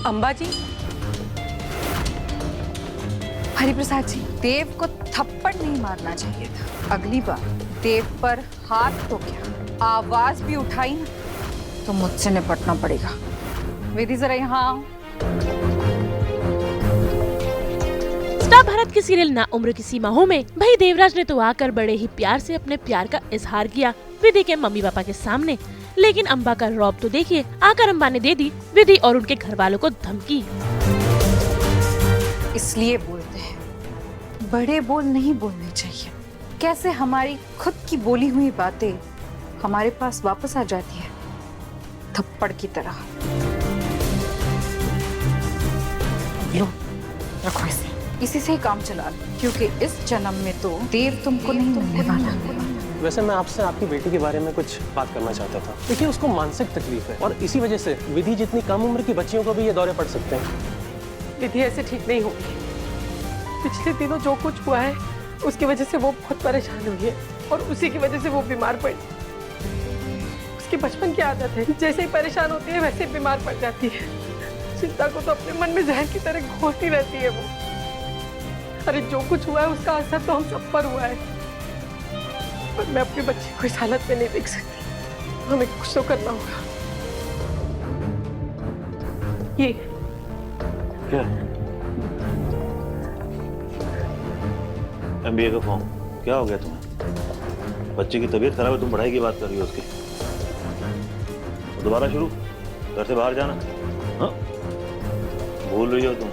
अम्बा जी, हरिप्रसाद जी, देव को थप्पड़ नहीं मारना चाहिए था। अगली बार देव पर हाथ तो क्या आवाज भी उठाई ना तो मुझसे निपटना पड़ेगा। विधि जरा यहाँ आओ। स्टार भारत के सीरियल ना उम्र की सीमाओं में भाई देवराज ने तो आकर बड़े ही प्यार से अपने प्यार का इजहार किया विधि के मम्मी पापा के सामने। लेकिन अम्बा का रौब तो देखिए, आकर अम्बा ने दे दी विधि और उनके घर वालों को धमकी। इसलिए बोलते हैं बड़े बोल नहीं बोलने चाहिए। कैसे हमारी खुद की बोली हुई बातें हमारे पास वापस आ जाती है थप्पड़ की तरह। लो रखो इसे, इसी से ही काम चला लो, क्योंकि इस जन्म में तो देव तुमको नहीं मिलने वाला। वैसे मैं आपसे आपकी बेटी के बारे में कुछ बात करना चाहता था। देखिए, उसको मानसिक तकलीफ है और इसी वजह से विधि जितनी कम उम्र की बच्चियों को भी ये दौरे पड़ सकते हैं। विधि ऐसे ठीक नहीं होगी। पिछले दिनों जो कुछ हुआ है उसकी वजह से वो बहुत परेशान हुई है और उसी की वजह से वो बीमार पड़ी। उसकी बचपन की आदत है, जैसे ही परेशान होती है वैसे ही बीमार पड़ जाती है। चिंता को तो अपने मन में जहर की तरह घोटती रहती है वो। अरे जो कुछ हुआ है उसका असर तो हम सब पर हुआ है, पर मैं अपनी बच्ची को इस हालत में नहीं देख सकती। हमें कुछ तो करना होगा। ये क्या? MBA का फॉर्म। क्या हो गया तुम्हें? बच्चे की तबीयत खराब है, तुम पढ़ाई की बात कर रही हो उसकी। तो दोबारा शुरू, घर से बाहर जाना। हाँ, भूल रही हो तुम,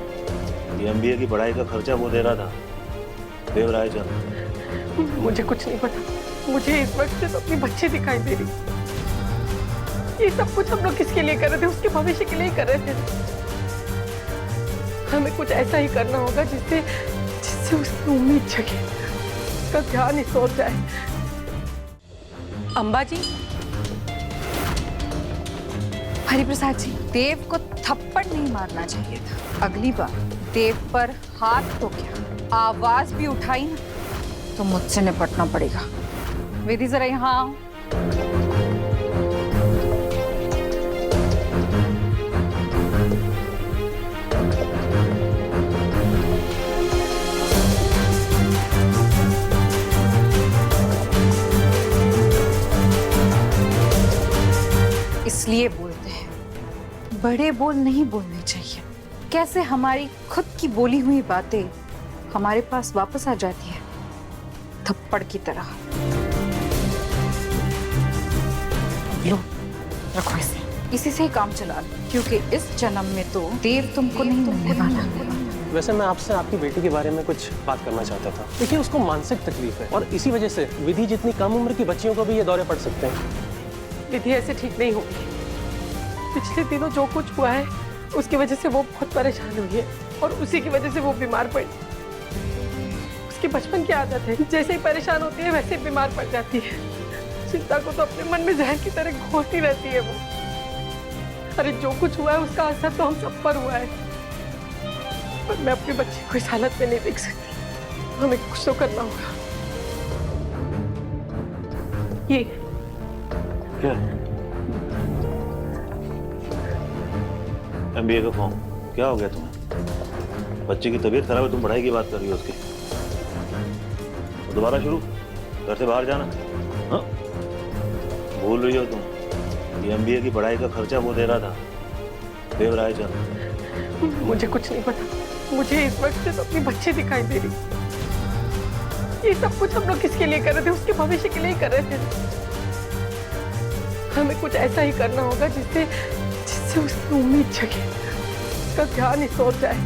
ये MBA की पढ़ाई का खर्चा वो दे रहा था, देवराज चंद। मुझे कुछ नहीं पता। मुझे इस वक्त सिर्फ अपनी बच्ची दिखाई दे रही। ये सब कुछ हम लोग किसके लिए कर रहे थे? उसके भविष्य के लिए ही कर रहे थे। हमें कुछ ऐसा ही करना होगा जिससे उसकी उम्मीद जगे, उसका ध्यान इस ओर जाए। अम्बा जी, हरिप्रसाद जी, देव को थप्पड़ नहीं मारना चाहिए था। अगली बार देव पर हाथ तो क्या आवाज भी उठाई ना तो मुझसे निपटना पड़ेगा। विधि जरा यहाँ आओ। इसलिए बोलते हैं बड़े बोल नहीं बोलने चाहिए। कैसे हमारी खुद की बोली हुई बातें हमारे पास वापस आ जाती है थप्पड़ की तरह। लो रखो इसे, इसी से ही काम चला लो, क्योंकि इस जन्म में तो देव तुमको नहीं मिलने वाला। वैसे मैं आपसे आपकी बेटी के बारे में कुछ बात करना चाहता था। देखिए, उसको मानसिक तकलीफ है और इसी वजह से विधि जितनी कम उम्र की बच्चियों को भी ये दौरे पड़ सकते हैं। विधि ऐसे ठीक नहीं होगी। पिछले दिनों जो कुछ हुआ है उसकी वजह से वो बहुत परेशान हुई है और उसी की वजह से वो बीमार पड़ी। उसकी बचपन की आदत है, जैसे ही परेशान होती है वैसे ही बीमार पड़ जाती है। चिंता को तो अपने मन में जहर की तरह घोटती रहती है वो। अरे जो कुछ हुआ है उसका असर तो हम सब पर हुआ है, पर मैं अपनी बच्ची को इस हालत में नहीं देख सकती। हमें कुछ तो करना होगा। ये क्या? MBA का फॉर्म। क्या हो गया तुम्हें? बच्चे की तबीयत खराब है, तुम पढ़ाई की बात कर रही हो उसकी। तो दोबारा शुरू, घर से बाहर जाना। हाँ, भूल रही हो तुम, ये MBA की पढ़ाई का खर्चा वो दे रहा था, देवराज चंद। मुझे कुछ नहीं पता। मुझे इस वक्त सिर्फ अपनी बच्ची दिखाई दे रही। ये सब कुछ हम लोग किसके लिए कर रहे थे? उसके भविष्य के लिए ही कर रहे थे। हमें कुछ ऐसा ही करना होगा जिससे उसकी उम्मीद जगे, उसका ध्यान इस ओर जाए।